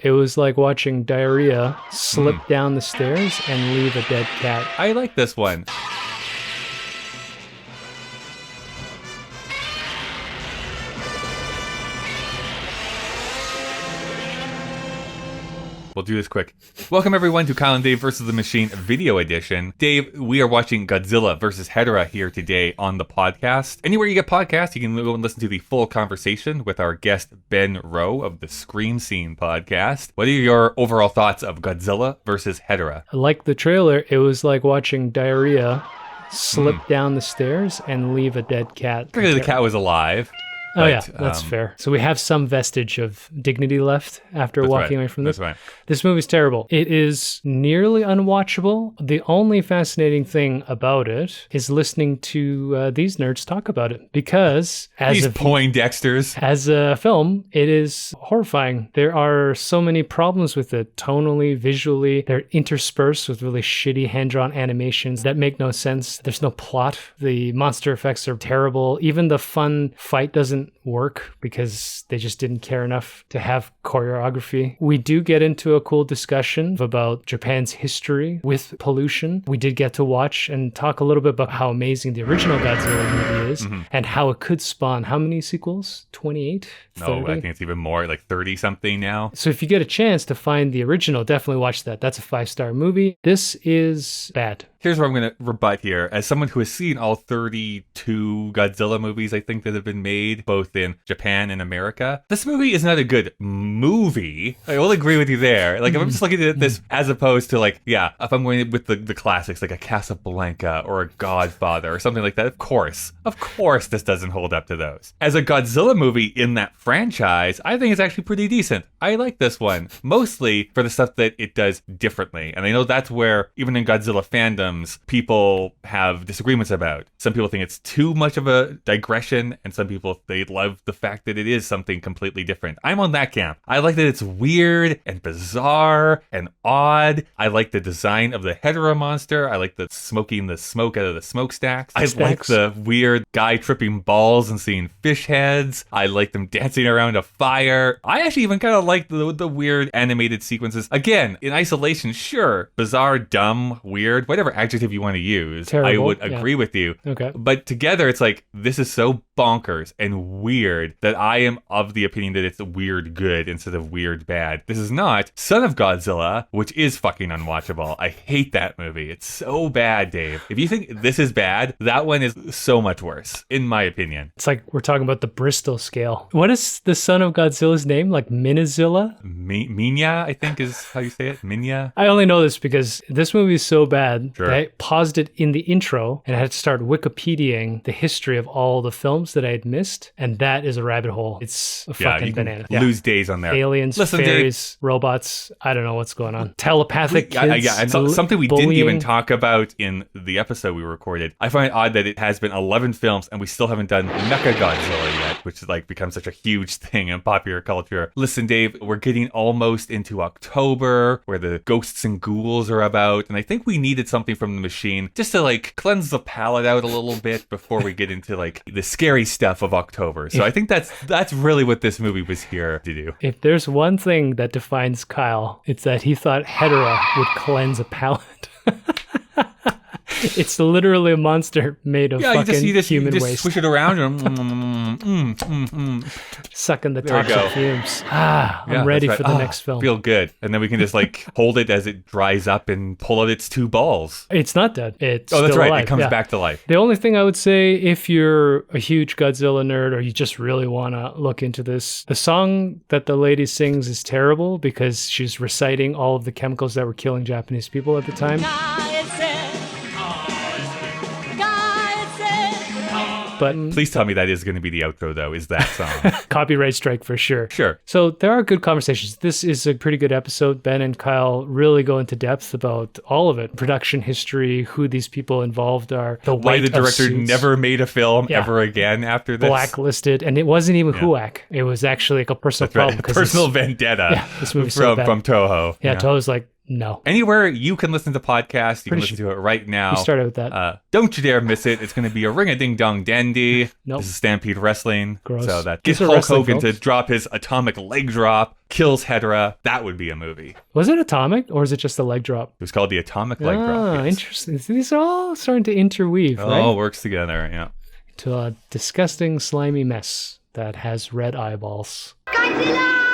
it was like watching diarrhea slip down the stairs and leave a dead cat. I like this one. We'll do this quick. Welcome everyone to Kyle and Dave vs. the Machine video edition. Dave, we are watching Godzilla vs. Hedorah here today on the podcast. Anywhere you get podcasts, you can go and listen to the full conversation with our guest Ben Rowe of the Scream Scene podcast. What are your overall thoughts of Godzilla vs. Hedorah? I like the trailer. It was like watching diarrhea slip down the stairs and leave a dead cat. Clearly the cat was alive. Oh, yeah, that's fair. So we have some vestige of dignity left after walking away from this. That's right. This movie's terrible. It is nearly unwatchable. The only fascinating thing about it is listening to these nerds talk about it. Because as these Poindexters. As a film, it is horrifying. There are so many problems with it. Tonally, visually, they're interspersed with really shitty hand-drawn animations that make no sense. There's no plot. The monster effects are terrible. Even the fun fight doesn't work because they just didn't care enough to have choreography. We do get into a cool discussion about Japan's history with pollution. We did get to watch and talk a little bit about how amazing the original Godzilla movie is and how it could spawn how many sequels? 28? 30? No, I think it's even more, like 30 something now. So if you get a chance to find the original, definitely watch that. That's a 5-star movie. This is bad. Here's where I'm going to rebut here. As someone who has seen all 32 Godzilla movies, I think, that have been made, both in Japan and America, this movie is not a good movie. I will agree with you there. Like, if I'm just looking at this as opposed to, like, yeah, if I'm going with the classics, like a Casablanca or a Godfather or something like that, of course this doesn't hold up to those. As a Godzilla movie in that franchise, I think it's actually pretty decent. I like this one, mostly for the stuff that it does differently. And I know that's where, even in Godzilla fandom, people have disagreements about. Some people think it's too much of a digression, and some people, they love the fact that it is something completely different. I'm on that camp. I like that it's weird and bizarre and odd. I like the design of the Hedorah monster. I like the smoking the smoke out of the smokestacks. I like the weird guy tripping balls and seeing fish heads. I like them dancing around a fire. I actually even kind of like the weird animated sequences. Again, in isolation, sure, bizarre, dumb, weird, whatever adjective you want to use, terrible, I would agree with you. Okay. But together, it's like, this is so bonkers and weird that I am of the opinion that it's weird good instead of weird bad. This is not Son of Godzilla, which is fucking unwatchable. I hate that movie. It's so bad, Dave. If you think this is bad, that one is so much worse, in my opinion. It's like we're talking about the Bristol scale. What is the Son of Godzilla's name? Like Minazilla? Minya, I think is how you say it. Minya? I only know this because this movie is so bad. Sure. I paused it in the intro and I had to start Wikipediaing the history of all the films that I had missed, and that is a rabbit hole. It's a fucking banana. Lose days on there. Aliens, fairies, robots, I don't know what's going on. Telepathic kids. And something we didn't even talk about in the episode we recorded. I find it odd that it has been 11 films and we still haven't done Mecha Godzilla yet, which has like become such a huge thing in popular culture. Listen, Dave, we're getting almost into October, where the ghosts and ghouls are about, and I think we needed something from the machine just to like cleanse the palate out a little bit before we get into like the scary stuff of October. So I think that's really what this movie was here to do. If there's one thing that defines Kyle, it's that he thought Hedorah would cleanse a palate. It's literally a monster made of fucking human waste. Just swish it around and sucking the toxic fumes. I'm ready for the next film. Feel good. And then we can just like hold it as it dries up and pull out its two balls. It's not dead. It's that's still right. alive. It comes back to life. The only thing I would say, if you're a huge Godzilla nerd or you just really want to look into this, the song that the lady sings is terrible because she's reciting all of the chemicals that were killing Japanese people at the time. But please tell me that is going to be the outro, though, is that song. Copyright strike for sure. Sure. So there are good conversations. This is a pretty good episode. Ben and Kyle really go into depth about all of it. Production history, who these people involved are, the why the director never made a film ever again after this. Blacklisted. And it wasn't even HUAC. It was actually like a personal problem. Personal vendetta this movie's so bad. From Toho. Yeah, Toho's like, No. Anywhere you can listen to podcasts, you can listen to it right now. We started with that. Don't you dare miss it. It's going to be a ring-a-ding-dong dandy. Nope. This is Stampede Wrestling. Gross. So that These gets are Hulk wrestling, Hogan to folks. drop his atomic leg drop, kills Hedorah. That would be a movie. Was it atomic or is it just a leg drop? It was called the Atomic Leg Drop. Ah, Yes. interesting. These are all starting to interweave, It right? all works together, yeah. To a disgusting, slimy mess that has red eyeballs. Godzilla!